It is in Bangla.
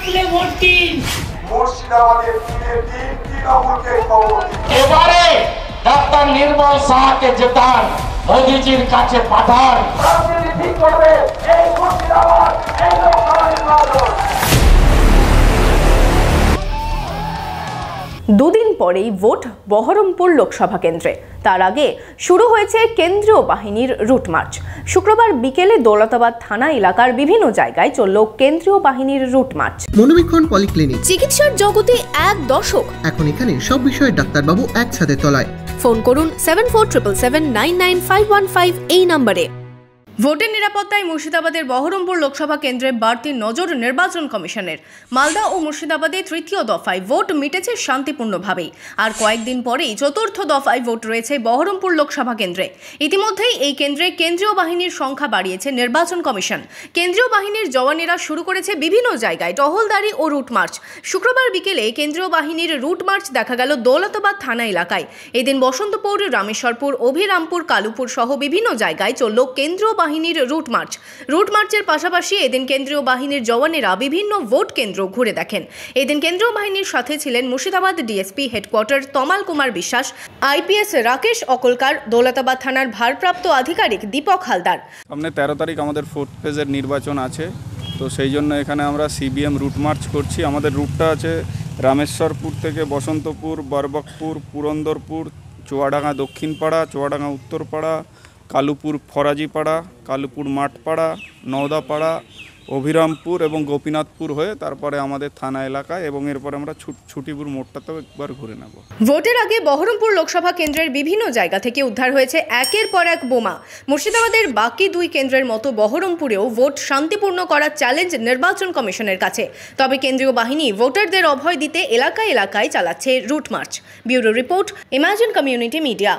তুলে ভোট দিন। মুর্শিদাবাদের তৃণমূলকে খবর দিন। এবারে ডাক্তার নির্মল সাহাকে জেতান, মোদিজির কাছে পাঠান। রাজনীতি ঠিক করবে এই মুর্শিদাবাদ, এই লোকসভা নির্বাচন। দুদিন পরেই ভোট বহরমপুর লোকসভা কেন্দ্রে। তার আগে শুরু হয়েছে কেন্দ্রীয় বাহিনীর রুট মার্চ। শুক্রবার বিকেলে দৌলতাবাদ থানা এলাকার বিভিন্ন জায়গায় চলল কেন্দ্রীয় বাহিনীর রুট মার্চ। মনোবীক্ষণ পলিক্লিনিক, চিকিৎসার জগতে এক দশক। এখন এখানে সব বিষয়ে ডাক্তারবাবু একসাথে তলায়। ফোন করুন 7477799515 এই নম্বরে। ভোটের নিরাপত্তায় মুর্শিদাবাদের বহরমপুর লোকসভা কেন্দ্রে বাড়তি নজর নির্বাচন কমিশনের। মালদা ও মুর্শিদাবাদে তৃতীয় দফায় ভোট মিটেছে শান্তিপূর্ণভাবেই। আর কয়েকদিন পরেই চতুর্থ দফায় ভোট রয়েছে বহরমপুর লোকসভা কেন্দ্রে। ইতিমধ্যেই এই কেন্দ্রে কেন্দ্রীয় বাহিনীর সংখ্যা বাড়িয়েছে নির্বাচন কমিশন। কেন্দ্রীয় বাহিনীর জওয়ানেরা শুরু করেছে বিভিন্ন জায়গায় টহলদারি ও রুট মার্চ। শুক্রবার বিকেলে কেন্দ্রীয় বাহিনীর রুট মার্চ দেখা গেল দৌলতাবাদ থানা এলাকায়। এদিন বসন্তপুর, রামেশ্বরপুর, অভিরামপুর, কালুপুর সহ বিভিন্ন জায়গায় চলল কেন্দ্রীয় বাহিনীর রুট মার্চ। রুট মার্চের পাশাপাশি এদিন কেন্দ্রীয় বাহিনীর জওয়ানেরা বিভিন্ন ভোট কেন্দ্র ঘুরে দেখেন। এদিন কেন্দ্রীয় বাহিনীর সাথে ছিলেন মুর্শিদাবাদ ডিএসপি হেডকোয়ার্টার তমাল কুমার বিশ্বাস, আইপিএস রাকেশ অকলকার, দৌলতাবাদ থানার ভারপ্রাপ্ত আধিকারিক দীপক হালদার। সামনে 13 তারিখ আমাদের 4th ফেজের নির্বাচন আছে, তো সেই জন্য এখানে আমরা সিবিএম রুট মার্চ করছি। আমাদের রুটটা আছে রামেশ্বরপুর থেকে বসন্তপুর, বরবকপুর, পুরন্দরপুর, চুয়াডাঙ্গা দক্ষিণপাড়া, চুয়াডাঙ্গা উত্তরপাড়া, কালুপুর ফরাজিপাড়া, কালুপুর মাঠপাড়া, নওদাপাড়া, অভিরামপুর এবং গোপীনাথপুর হয়ে তারপরে আমাদের থানা এলাকায়, এবং এরপরে আমরা ছুটিপুর মোড়টাতেও একবার ঘুরে নেব। ভোটের আগে বহরমপুর লোকসভা কেন্দ্রের বিভিন্ন জায়গা থেকে উদ্ধার হয়েছে একের পর এক বোমা। মুর্শিদাবাদের বাকি দুই কেন্দ্রের মতো বহরমপুরেও ভোট শান্তিপূর্ণ করার চ্যালেঞ্জ নির্বাচন কমিশনের কাছে। তবে কেন্দ্রীয় বাহিনী ভোটারদের অভয় দিতে এলাকায় এলাকায় চালাচ্ছে route march. Bureau report, imagine community media.